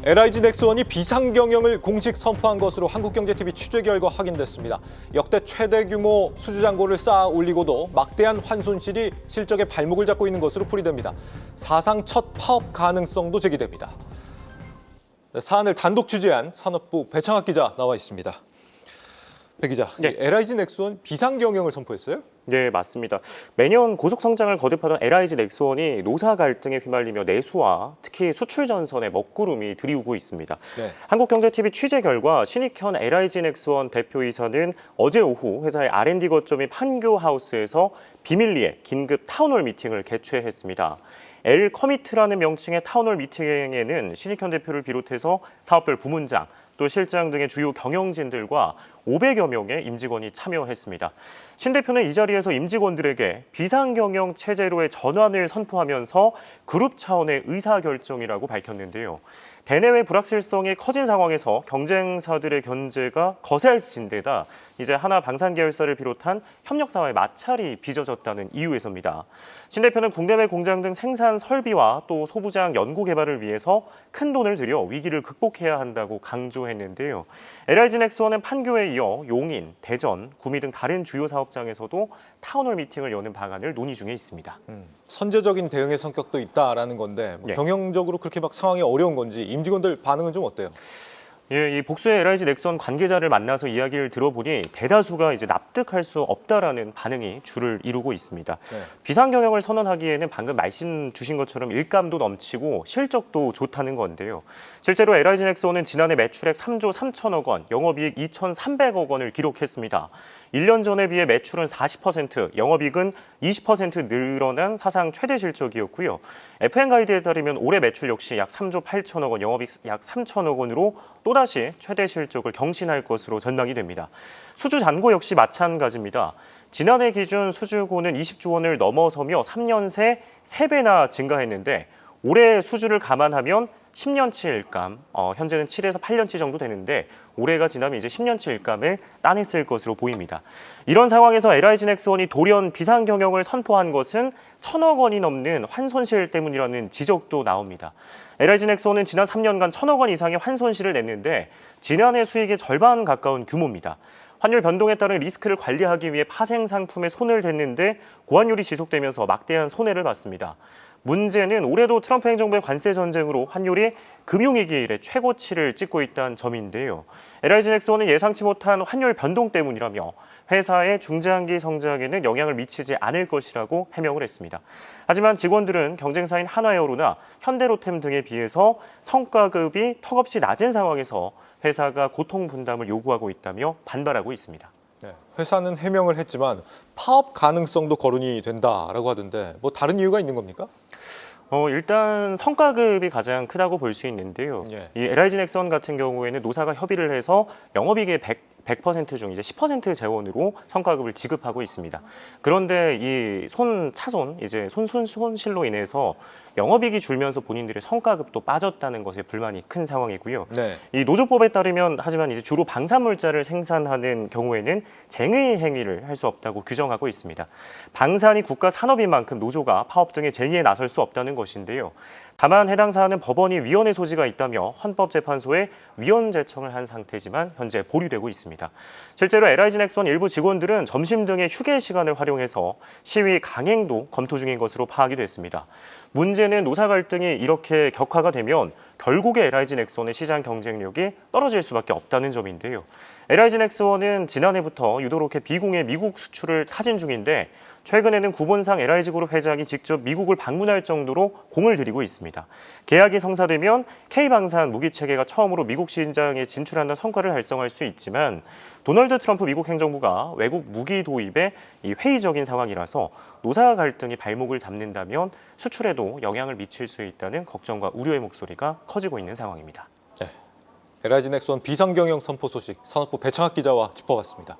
LIG 넥스원이 비상경영을 공식 선포한 것으로 한국경제TV 취재 결과 확인됐습니다. 역대 최대 규모 수주 잔고를 쌓아 올리고도 막대한 환손실이 실적에 발목을 잡고 있는 것으로 풀이됩니다. 사상 첫 파업 가능성도 제기됩니다. 사안을 단독 취재한 산업부 배창학 기자 나와 있습니다. 배 기자, 네. LIG 넥스원 비상경영을 선포했어요? 네, 맞습니다. 매년 고속 성장을 거듭하던 LIG 넥스원이 노사 갈등에 휘말리며 내수와 특히 수출 전선에 먹구름이 들이우고 있습니다. 네. 한국경제TV 취재 결과 신익현 LIG 넥스원 대표이사는 어제 오후 회사의 R&D 거점인 판교하우스에서 비밀리에 긴급 타운홀 미팅을 개최했습니다. L 커미트라는 명칭의 타운홀 미팅에는 신익현 대표를 비롯해서 사업별 부문장, 또 실장 등의 주요 경영진들과 500여 명의 임직원이 참여했습니다. 신 대표는 이 자리에서 임직원들에게 비상경영 체제로의 전환을 선포하면서 그룹 차원의 의사결정이라고 밝혔는데요. 대내외 불확실성이 커진 상황에서 경쟁사들의 견제가 거세진 데다 이제 하나 방산계열사를 비롯한 협력사와의 마찰이 빚어졌다는 이유에서입니다. 신 대표는 국내외 공장 등 생산 설비와 또 소부장 연구 개발을 위해서 큰 돈을 들여 위기를 극복해야 한다고 강조했는데요. LIG 넥스원은 판교에 이어 용인, 대전, 구미 등 다른 주요 사업장에서도 타운홀 미팅을 여는 방안을 논의 중에 있습니다. 선제적인 대응의 성격도 있다라는 건데 예. 경영적으로 그렇게 막 상황이 어려운 건지 임직원들 반응은 좀 어때요? 예, 이 복수의 LIG 넥스원 관계자를 만나서 이야기를 들어보니 대다수가 이제 납득할 수 없다라는 반응이 주를 이루고 있습니다. 네. 비상경영을 선언하기에는 방금 말씀 주신 것처럼 일감도 넘치고 실적도 좋다는 건데요. 실제로 LIG 넥스원은 지난해 매출액 3조 3천억 원, 영업이익 2,300억 원을 기록했습니다. 1년 전에 비해 매출은 40%, 영업이익은 20% 늘어난 사상 최대 실적이었고요. FN 가이드에 따르면 올해 매출 역시 약 3조 8천억 원, 영업이익 약 3천억 원으로 또다시 최대 실적을 경신할 것으로 전망이 됩니다. 수주 잔고 역시 마찬가지입니다. 지난해 기준 수주고는 20조 원을 넘어서며 3년 새 3배나 증가했는데 올해 수주를 감안하면 10년치 일감, 현재는 7에서 8년치 정도 되는데 올해가 지나면 이제 10년치 일감을 따냈을 것으로 보입니다. 이런 상황에서 LIG 넥스원이 돌연 비상경영을 선포한 것은 1,000억 원이 넘는 환손실 때문이라는 지적도 나옵니다. LIG 넥스원은 지난 3년간 1,000억 원 이상의 환손실을 냈는데 지난해 수익의 절반 가까운 규모입니다. 환율 변동에 따른 리스크를 관리하기 위해 파생 상품에 손을 댔는데 고환율이 지속되면서 막대한 손해를 봤습니다. 문제는 올해도 트럼프 행정부의 관세 전쟁으로 환율이 금융위기 이래 최고치를 찍고 있다는 점인데요. LIG 넥스원은 예상치 못한 환율 변동 때문이라며 회사의 중장기 성장에는 영향을 미치지 않을 것이라고 해명을 했습니다. 하지만 직원들은 경쟁사인 한화에어로나 현대로템 등에 비해서 성과급이 턱없이 낮은 상황에서 회사가 고통 분담을 요구하고 있다며 반발하고 있습니다. 네, 회사는 해명을 했지만 파업 가능성도 거론이 된다라고 하던데 뭐 다른 이유가 있는 겁니까? 일단 성과급이 가장 크다고 볼 수 있는데요. 예. 이 LIG 넥스원 같은 경우에는 노사가 협의를 해서 영업이익의 100% 중 이제 10% 재원으로 성과급을 지급하고 있습니다. 그런데 이 이제 손실로 인해서 영업이익이 줄면서 본인들의 성과급도 빠졌다는 것에 불만이 큰 상황이고요. 네. 이 노조법에 따르면 하지만 이제 주로 방산물자를 생산하는 경우에는 쟁의 행위를 할 수 없다고 규정하고 있습니다. 방산이 국가 산업인 만큼 노조가 파업 등의 쟁의에 나설 수 없다는 것인데요. 다만 해당 사안은 법원이 위헌의 소지가 있다며 헌법재판소에 위헌 제청을 한 상태지만 현재 보류되고 있습니다. 실제로 LIG 넥스원 일부 직원들은 점심 등의 휴게 시간을 활용해서 시위 강행도 검토 중인 것으로 파악이 됐습니다. 문제는 노사 갈등이 이렇게 격화가 되면 결국에 LIG 넥스원의 시장 경쟁력이 떨어질 수밖에 없다는 점인데요. LIG 넥스원은 지난해부터 유도롭게 비공의 미국 수출을 타진 중인데 최근에는 구본상 LIG그룹 회장이 직접 미국을 방문할 정도로 공을 들이고 있습니다. 계약이 성사되면 K방산 무기체계가 처음으로 미국 시장에 진출한다는 성과를 달성할 수 있지만 도널드 트럼프 미국 행정부가 외국 무기 도입에 회의적인 상황이라서 노사 갈등이 발목을 잡는다면 수출에도 영향을 미칠 수 있다는 걱정과 우려의 목소리가 커지고 있는 상황입니다. LIG 넥스원 비상경영 선포 소식 산업부 배창학 기자와 짚어봤습니다.